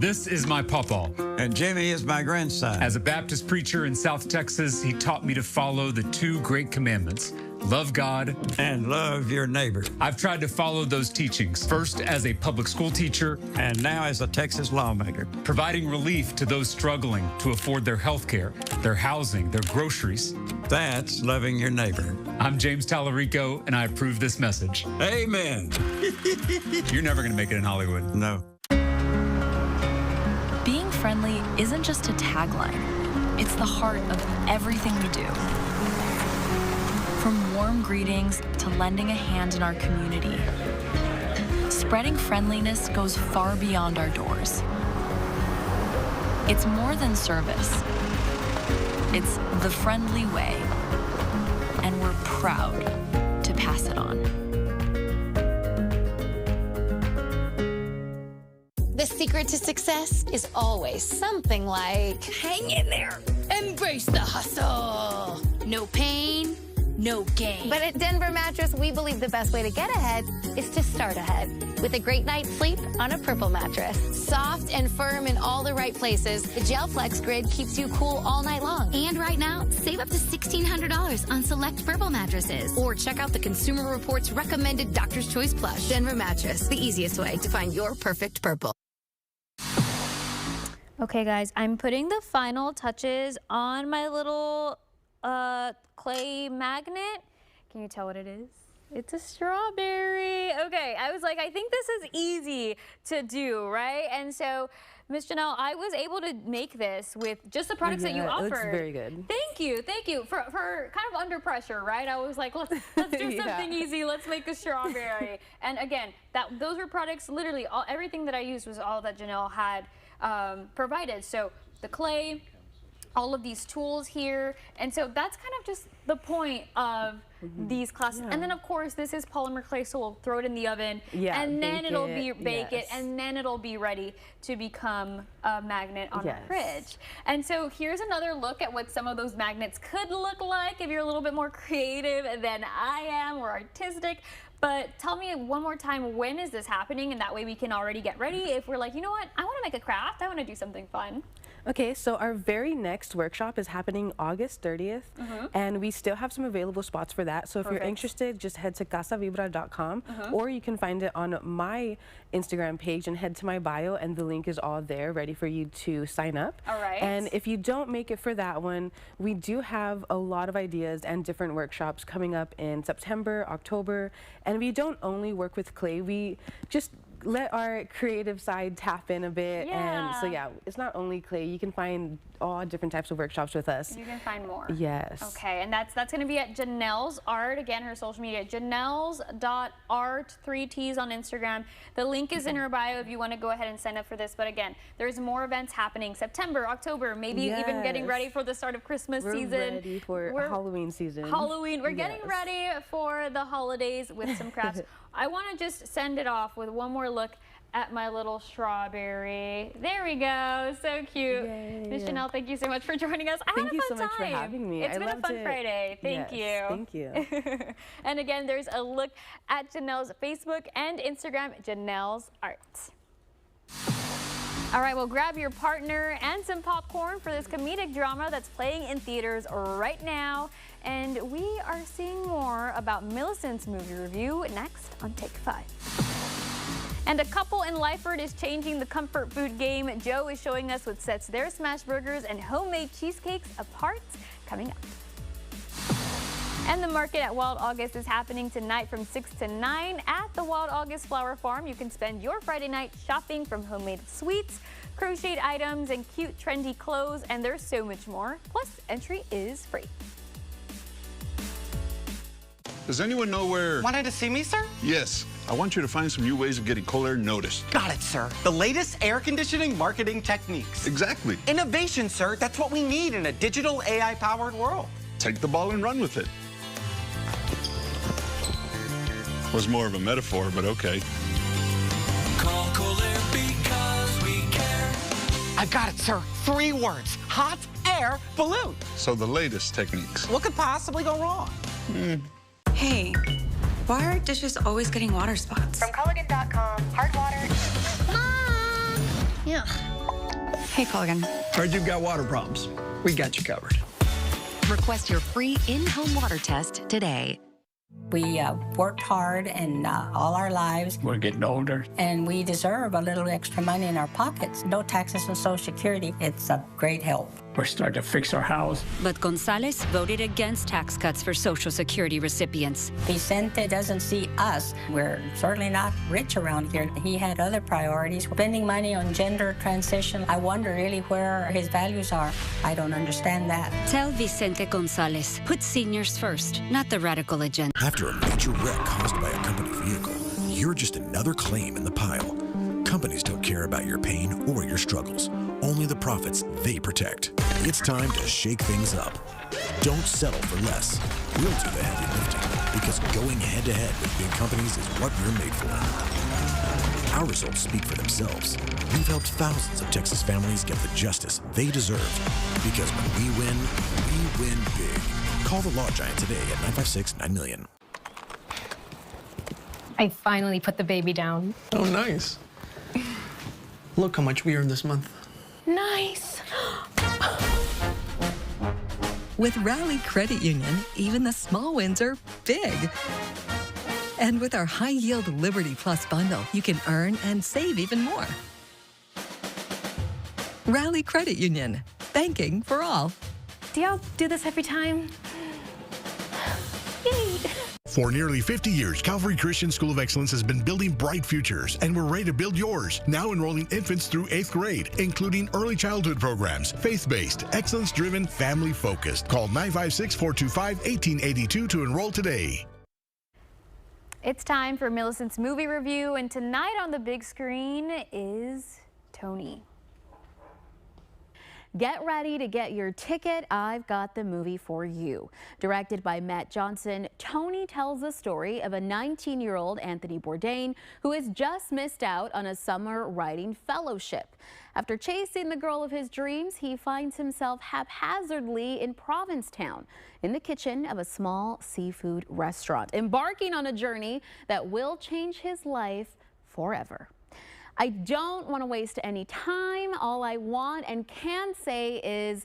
This is my pawpaw. And Jamie is my grandson. As a Baptist preacher in South Texas, he taught me to follow the 2 great commandments. Love God and love your neighbor. I've tried to follow those teachings, first as a public school teacher and now as a Texas lawmaker, providing relief to those struggling to afford their health care, their housing, their groceries. That's loving your neighbor. I'm James Tallarico, and I approve this message. Amen. You're never going to make it in Hollywood. No. Being friendly isn't just a tagline. It's the heart of everything we do. From warm greetings to lending a hand in our community, spreading friendliness goes far beyond our doors. It's more than service. It's the friendly way, and we're proud to pass it on. The secret to success is always something like, hang in there, embrace the hustle. No pain, no gain. But at Denver Mattress, we believe the best way to get ahead is to start ahead with a great night's sleep on a Purple mattress. Soft and firm in all the right places, the GelFlex Grid keeps you cool all night long. And right now, save up to $1,600 on select Purple mattresses. Or check out the Consumer Reports recommended Doctor's Choice Plush. Denver Mattress, the easiest way to find your perfect purple. Okay, guys, I'm putting the final touches on my little clay magnet. Can you tell what it is? It's a strawberry. Okay, I was like, I think this is easy to do, right? And so, Miss Janelle, I was able to make this with just the products that you offered. It looks very good. Thank you, thank you. For kind of under pressure, right? I was like, let's do something easy. Let's make a strawberry. And again, those were products. Literally, everything that I used was all that Janelle had provided. So the clay, all of these tools here, and so that's kind of just the point of these classes. And then of course this is polymer clay, so we'll throw it in the oven, and then it'll be bake it, and then it'll be ready to become a magnet on a fridge. And so here's another look at what some of those magnets could look like if you're a little bit more creative than I am or artistic. But tell me one more time, when is this happening? And that way we can already get ready if we're like, you know what, I want to make a craft, I want to do something fun. Okay, so our very next workshop is happening August 30th, and we still have some available spots for that. So if you're interested, just head to casavibra.com, or you can find it on my Instagram page and head to my bio, and the link is all there ready for you to sign up. All right. And if you don't make it for that one, we do have a lot of ideas and different workshops coming up in September, October, and we don't only work with clay, we just let our creative side tap in a bit. And so it's not only clay, you can find all different types of workshops with us. You can find more. Yes. Okay, and that's going to be at Janelle's Art. Again, her social media, janelles.art, 3 T's on Instagram. The link is in her bio if you want to go ahead and sign up for this. But again, there's more events happening September, October, maybe even getting ready for the start of Christmas season. We're ready for Halloween season. Halloween. We're getting ready for the holidays with some crafts. I want to just send it off with one more look at my little strawberry. There we go. So cute. Miss Janelle, thank you so much for joining us. I had a fun Thank you so much for time. having me. It's I been a loved fun it. Friday. Thank Yes, you. thank you. And again, there's a look at Janelle's Facebook and Instagram, Janelle's Art. All right, well, grab your partner and some popcorn for this comedic drama that's playing in theaters right now. And we are seeing more about Millicent's movie review next on Take 5. And a couple in Lyford is changing the comfort food game. Joe is showing us what sets their smash burgers and homemade cheesecakes apart coming up. And the market at Wild August is happening tonight from 6 to 9 at the Wild August Flower Farm. You can spend your Friday night shopping from homemade sweets, crocheted items, and cute trendy clothes, and there's so much more. Plus, entry is free. Does anyone know where... Wanted to see me, sir? Yes. I want you to find some new ways of getting cold air noticed. Got it, sir. The latest air conditioning marketing techniques. Exactly. Innovation, sir. That's what we need in a digital AI-powered world. Take the ball and run with it. Was more of a metaphor, but okay. Call Cold Air because we care. I've got it, sir. 3 words. Hot air balloon. So the latest techniques. What could possibly go wrong? Hey, why are dishes always getting water spots? From Culligan.com, hard water. Mom! Yeah. Hey, Culligan. Heard you've got water problems. We got you covered. Request your free in-home water test today. We worked hard and all our lives. We're getting older. And we deserve a little extra money in our pockets. No taxes and Social Security. It's a great help. We're starting to fix our house. But Gonzalez voted against tax cuts for Social Security recipients. Vicente doesn't see us. We're certainly not rich around here. He had other priorities. Spending money on gender transition. I wonder really where his values are. I don't understand that. Tell Vicente Gonzalez, put seniors first, not the radical agenda. After a major wreck caused by a company vehicle, you're just another claim in the pile. Companies don't care about your pain or your struggles, only the profits they protect. It's time to shake things up. Don't settle for less. We'll do the heavy lifting, because going head-to-head with big companies is what we're made for. Our results speak for themselves. We've helped thousands of Texas families get the justice they deserve. Because when we win big. Call the Law Giant today at 956-9000000. I finally put the baby down. Oh, nice. Look how much we earned this month. Nice. With Rally Credit Union, even the small wins are big. And with our high-yield Liberty Plus bundle, you can earn and save even more. Rally Credit Union, banking for all. Do y'all do this every time? For nearly 50 years, Calvary Christian School of Excellence has been building bright futures, and we're ready to build yours. Now enrolling infants through 8th grade, including early childhood programs, faith-based, excellence-driven, family-focused. Call 956-425-1882 to enroll today. It's time for Millicent's movie review, and tonight on the big screen is Tony. Get ready to get your ticket. I've got the movie for you. Directed by Matt Johnson, Tony tells the story of a 19-year-old Anthony Bourdain who has just missed out on a summer writing fellowship. After chasing the girl of his dreams, he finds himself haphazardly in Provincetown, in the kitchen of a small seafood restaurant, embarking on a journey that will change his life forever. I don't want to waste any time. All I want and can say is,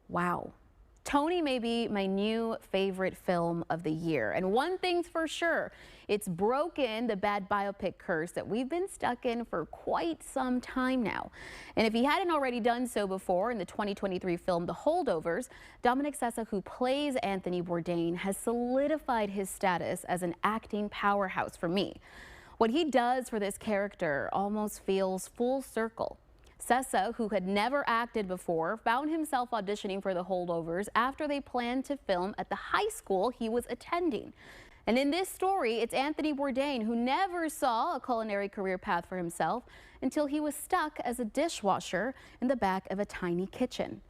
wow. Tony may be my new favorite film of the year. And one thing's for sure, it's broken the bad biopic curse that we've been stuck in for quite some time now. And if he hadn't already done so before in the 2023 film The Holdovers, Dominic Sessa, who plays Anthony Bourdain, has solidified his status as an acting powerhouse for me. What he does for this character almost feels full circle. Sessa, who had never acted before, found himself auditioning for The Holdovers after they planned to film at the high school he was attending. And in this story, it's Anthony Bourdain who never saw a culinary career path for himself until he was stuck as a dishwasher in the back of a tiny kitchen.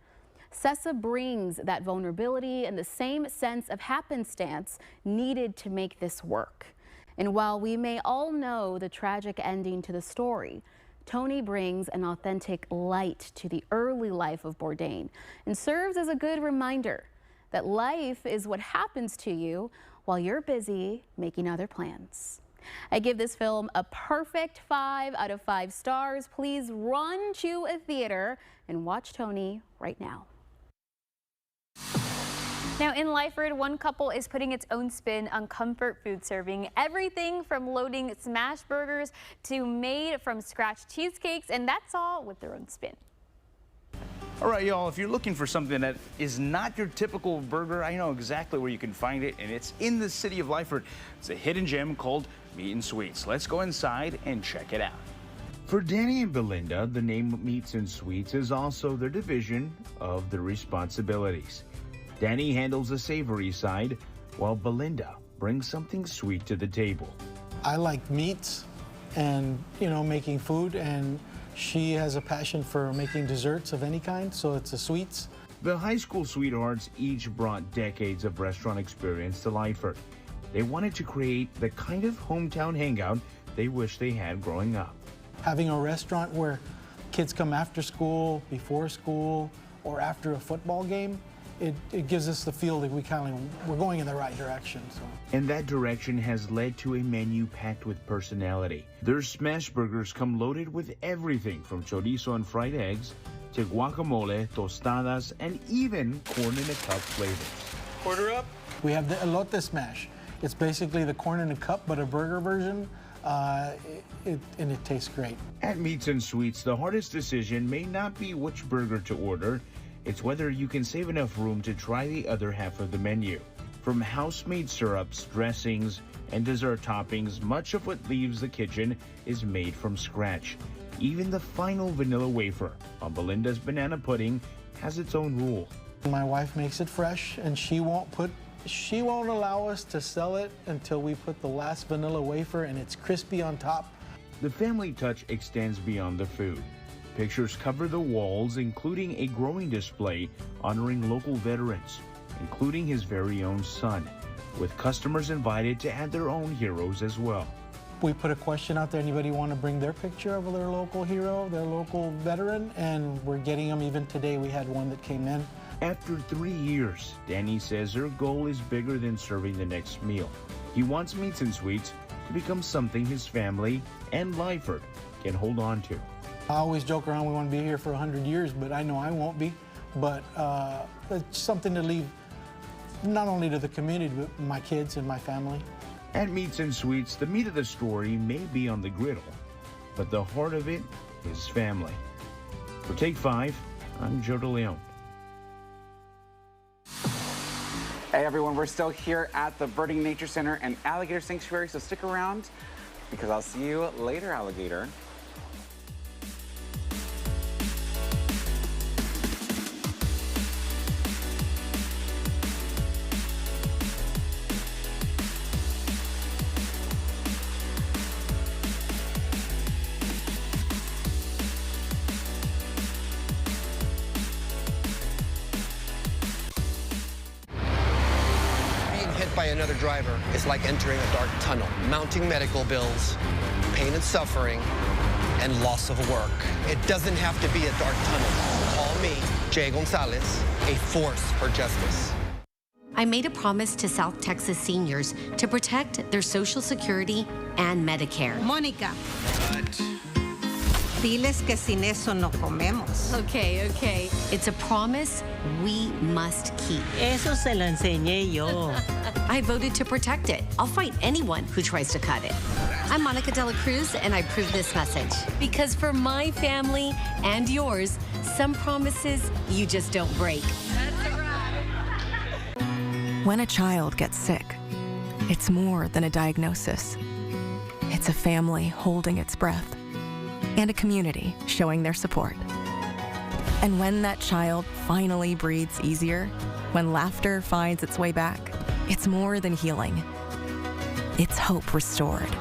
Sessa brings that vulnerability and the same sense of happenstance needed to make this work. And while we may all know the tragic ending to the story, Tony brings an authentic light to the early life of Bourdain and serves as a good reminder that life is what happens to you while you're busy making other plans. I give this film a perfect 5 out of 5 stars. Please run to a theater and watch Tony right now. Now in Lyford, one couple is putting its own spin on comfort food, serving everything from loading smash burgers to made from scratch cheesecakes, and that's all with their own spin. All right, y'all, if you're looking for something that is not your typical burger, I know exactly where you can find it, and it's in the city of Lyford. It's a hidden gem called Meat and Sweets. Let's go inside and check it out. For Danny and Belinda, the name Meats and Sweets is also their division of the responsibilities. Danny handles the savory side, while Belinda brings something sweet to the table. I like meats and, making food, and she has a passion for making desserts of any kind, so it's the sweets. The high school sweethearts each brought decades of restaurant experience to Lyford. They wanted to create the kind of hometown hangout they wish they had growing up. Having a restaurant where kids come after school, before school, or after a football game, it gives us the feel that we're going in the right direction. So. And that direction has led to a menu packed with personality. Their smash burgers come loaded with everything from chorizo and fried eggs to guacamole, tostadas, and even corn in a cup flavors. Order up. We have the elote smash. It's basically the corn in a cup, but a burger version, and it tastes great. At Meats and Sweets, the hardest decision may not be which burger to order. It's whether you can save enough room to try the other half of the menu. From house-made syrups, dressings, and dessert toppings, much of what leaves the kitchen is made from scratch. Even the final vanilla wafer on Belinda's banana pudding has its own rule. My wife makes it fresh, and she won't allow us to sell it until we put the last vanilla wafer and it's crispy on top. The family touch extends beyond the food. Pictures cover the walls, including a growing display honoring local veterans, including his very own son, with customers invited to add their own heroes as well. We put a question out there, anybody want to bring their picture of their local hero, their local veteran, and we're getting them. Even today we had one that came in. After 3 years, Danny says her goal is bigger than serving the next meal. He wants Meats and Sweets to become something his family and Lyford can hold on to. I always joke around we want to be here for 100 years, but I know I won't be. But it's something to leave not only to the community, but my kids and my family. At Meats and Sweets, the meat of the story may be on the griddle, but the heart of it is family. For Take 5, I'm Joe DeLeon. Hey everyone, we're still here at the Birding Nature Center and Alligator Sanctuary, so stick around because I'll see you later, alligator. By another driver is like entering a dark tunnel. Mounting medical bills, pain and suffering, and loss of work. It doesn't have to be a dark tunnel. Call me, Jay Gonzalez, a force for justice. I made a promise to South Texas seniors to protect their Social Security and Medicare. Mónica. Diles que sin eso no comemos. Okay. It's a promise we must keep. Eso se lo enseñé yo. I voted to protect it. I'll fight anyone who tries to cut it. I'm Monica De La Cruz, and I approve this message. Because for my family and yours, some promises you just don't break. When a child gets sick, it's more than a diagnosis. It's a family holding its breath and a community showing their support. And when that child finally breathes easier, when laughter finds its way back, it's more than healing. It's hope restored.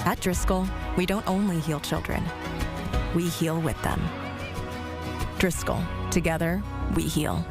At Driscoll, we don't only heal children, we heal with them. Driscoll, together, we heal.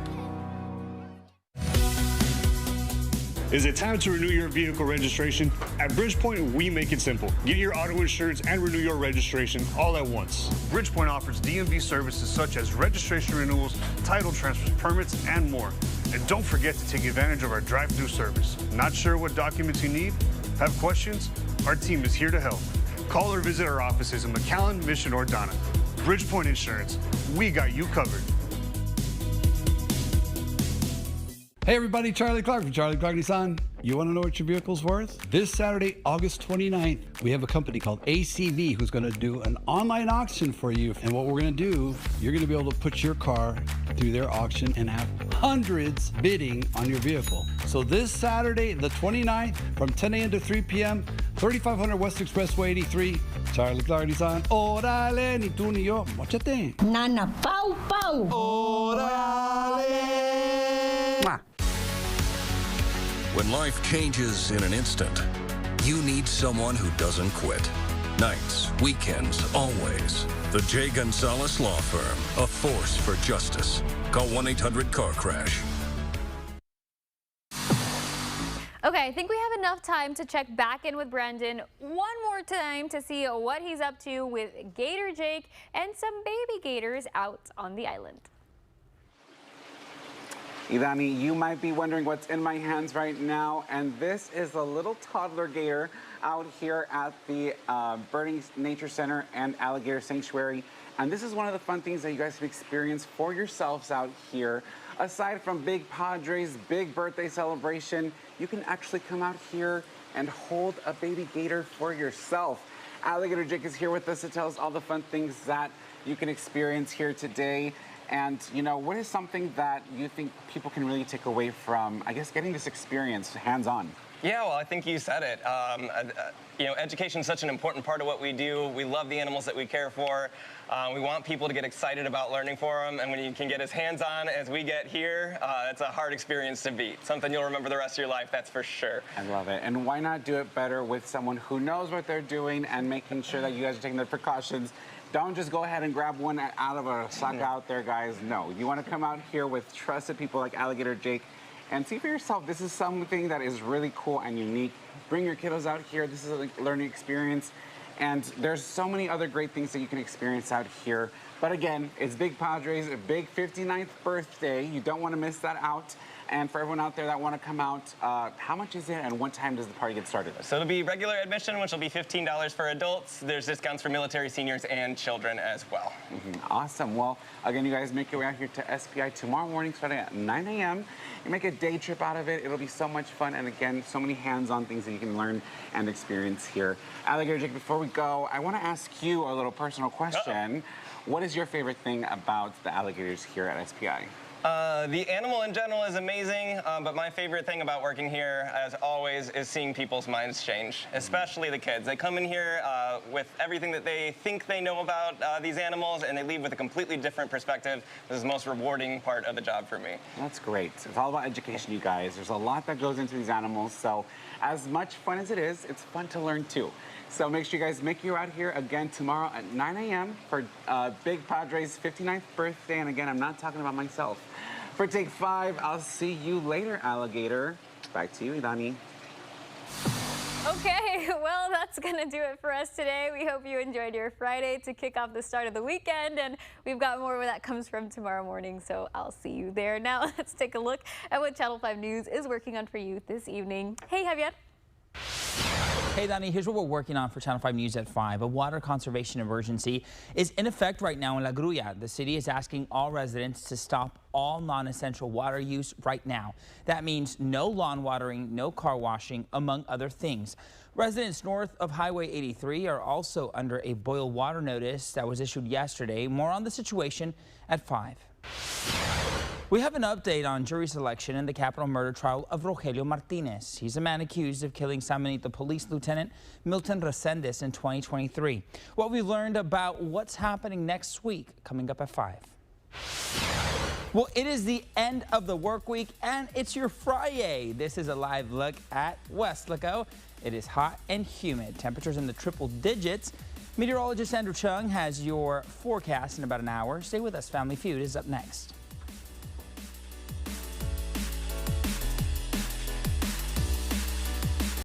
Is it time to renew your vehicle registration? At Bridgepoint, we make it simple. Get your auto insurance and renew your registration all at once. Bridgepoint offers DMV services such as registration renewals, title transfers, permits, and more. And don't forget to take advantage of our drive-through service. Not sure what documents you need? Have questions? Our team is here to help. Call or visit our offices in McAllen, Mission, or Donna. Bridgepoint Insurance, we got you covered. Hey everybody, Charlie Clark from Charlie Clark Nissan. You want to know what your vehicle's worth? This Saturday, August 29th, we have a company called ACV who's going to do an online auction for you. And what we're going to do, you're going to be able to put your car through their auction and have hundreds bidding on your vehicle. So this Saturday, the 29th, from 10 a.m. to 3 p.m., 3500 West Expressway 83, Charlie Clark Nissan. Orale, ni tú ni yo, mochate. Nana, pau, pau. Orale. When life changes in an instant, you need someone who doesn't quit. Nights, weekends, always. The Jay Gonzalez Law Firm, a force for justice. Call 1-800-CAR-CRASH. Okay, I think we have enough time to check back in with Brandon one more time to see what he's up to with Gator Jake and some baby gators out on the island. Idani, you might be wondering what's in my hands right now, and this is a little toddler gator out here at the Birding Nature Center and Alligator Sanctuary. And this is one of the fun things that you guys can experience for yourselves out here. Aside from Big Padres' big birthday celebration, you can actually come out here and hold a baby gator for yourself. Alligator Jake is here with us to tell us all the fun things that you can experience here today. And, you know, what is something that you think people can really take away from, I guess, getting this experience hands-on? Yeah, well, I think you said it. You know, education is such an important part of what we do. We love the animals that we care for. We want people to get excited about learning for them. And when you can get as hands-on as we get here, it's a hard experience to beat. Something you'll remember the rest of your life, that's for sure. I love it. And why not do it better with someone who knows what they're doing and making sure that you guys are taking the precautions. Don't just go ahead and grab one out of a sock out there, guys. No, you want to come out here with trusted people like Alligator Jake and see for yourself. This is something that is really cool and unique. Bring your kiddos out here. This is a learning experience. And there's so many other great things that you can experience out here. But again, it's Big Padres' big 59th birthday. You don't want to miss that out. And for everyone out there that want to come out, how much is it and what time does the party get started? So it'll be regular admission, which will be $15 for adults. There's discounts for military seniors and children as well. Awesome. Well, again, you guys make your way out here to SPI tomorrow morning starting at 9 a.m. You make a day trip out of it. It'll be so much fun. And again, so many hands-on things that you can learn and experience here. Alligator Jake, before we go, I want to ask you a little personal question. What is your favorite thing about the alligators here at SPI? The animal in general is amazing, but my favorite thing about working here, as always, is seeing people's minds change, especially the kids. They come in here with everything that they think they know about these animals, and they leave with a completely different perspective. This is the most rewarding part of the job for me. That's great. It's all about education, you guys. There's a lot that goes into these animals, so as much fun as it is, it's fun to learn too. So make sure you guys make you out here again tomorrow at 9 a.m. for Big Padres' 59th birthday. And again, I'm not talking about myself. For Take 5, I'll see you later, Alligator. Back to you, Idani. Okay, well, that's going to do it for us today. We hope you enjoyed your Friday to kick off the start of the weekend, and we've got more where that comes from tomorrow morning, so I'll see you there. Now, let's take a look at what Channel 5 News is working on for you this evening. Hey, Javier. Hey, Dani, here's what we're working on for Channel 5 News at 5. A water conservation emergency is in effect right now in La Grulla. The city is asking all residents to stop all non-essential water use right now. That means no lawn watering, no car washing, among other things. Residents north of Highway 83 are also under a boil water notice that was issued yesterday. More on the situation at 5. We have an update on jury selection in the capital murder trial of Rogelio Martinez. He's a man accused of killing San Benito Police Lieutenant Milton Resendez in 2023. What we've learned about what's happening next week coming up at 5. Well, it is the end of the work week and it's your Friday. This is a live look at Weslaco. It is hot and humid. Temperatures in the triple digits. Meteorologist Andrew Chung has your forecast in about an hour. Stay with us. Family Feud is up next.